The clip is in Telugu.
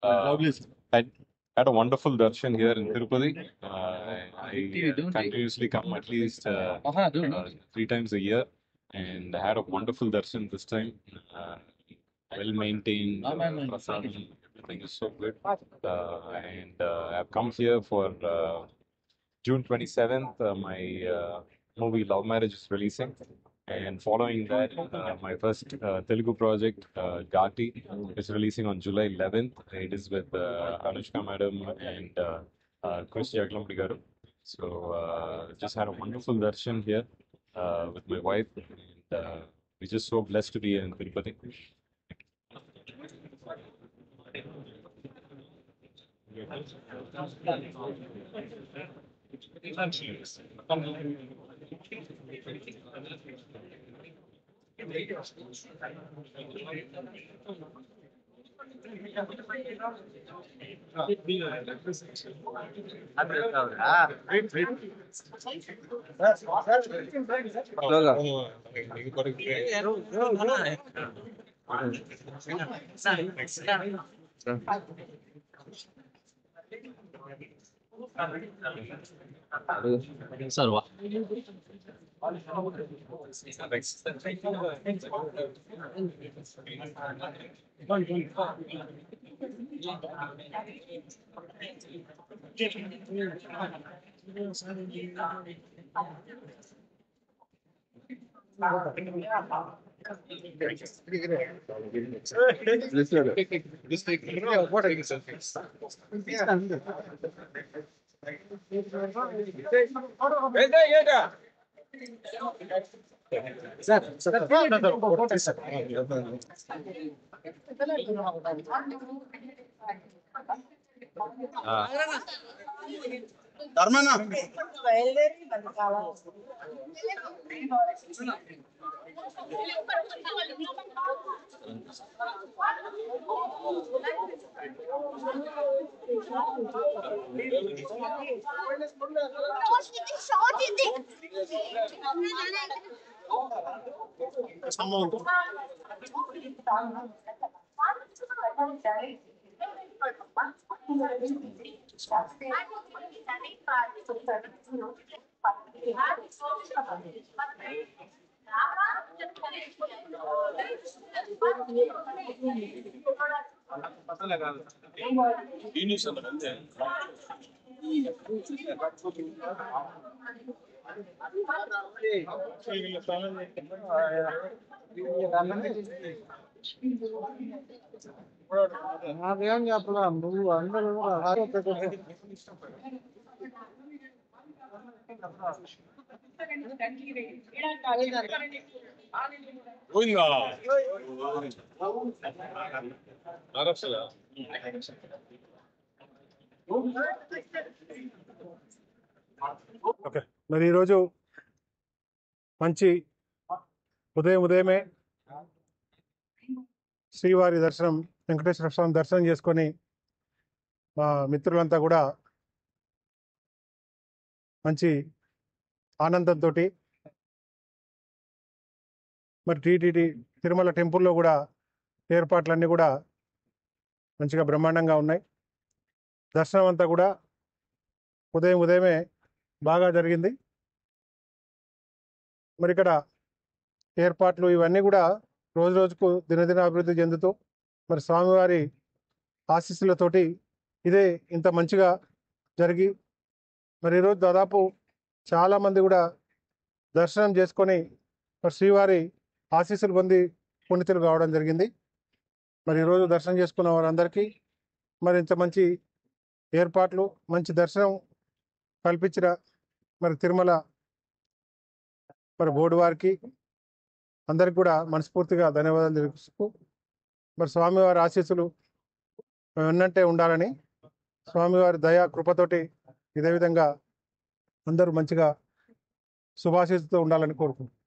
I had a wonderful darshan here in Tirupati. I continuously come at least 3 times a year, and I had a wonderful darshan this time. Well maintained, prasadam, everything is so good. And I've come here for June 27th. My movie Love Marriage is releasing. And following that, my first Telugu project, Gati, is releasing on July 11th. It is with Anushka Madam and Chris Jaglamudi Garu. So just had a wonderful darshan here with my wife. And we're just so blessed to be here in Tirupati. Sarva. నాకేం చెప్పలా నువ్వు అందరూ ఓకే. మరి ఈరోజు మంచి ఉదయమే శ్రీవారి దర్శనం, వెంకటేశ్వర స్వామి దర్శనం చేసుకొని మా మిత్రులంతా కూడా మంచి ఆనందంతో మరి టీటీడీ తిరుమల టెంపుల్లో కూడా ఏర్పాట్లన్నీ కూడా మంచిగా బ్రహ్మాండంగా ఉన్నాయి. దర్శనం అంతా కూడా ఉదయమే బాగా జరిగింది. మరి ఇక్కడ ఏర్పాట్లు ఇవన్నీ కూడా రోజు రోజుకు దినదిన అభివృద్ధి చెందుతూ మరి స్వామివారి ఆశీస్సులతోటి ఇదే ఇంత మంచిగా జరిగి మరి ఈరోజు దాదాపు చాలామంది కూడా దర్శనం చేసుకొని మరి శ్రీవారి ఆశీస్సులు పొంది పుణ్యతులు కావడం జరిగింది. మరి ఈరోజు దర్శనం చేసుకున్న వారందరికీ మరి ఇంత మంచి ఏర్పాట్లు, మంచి దర్శనం కల్పించిన మరి తిరుమల మరి బోర్డు వారికి అందరికి కూడా మనస్ఫూర్తిగా ధన్యవాదాలు తెలుపుతూ మరి స్వామివారి ఆశీస్సులు వెన్నంటే ఉండాలని, స్వామివారి దయా కృపతోటి ఇదే విధంగా అందరూ మంచిగా శుభాశీస్సుతో ఉండాలని కోరుకుంటున్నాను.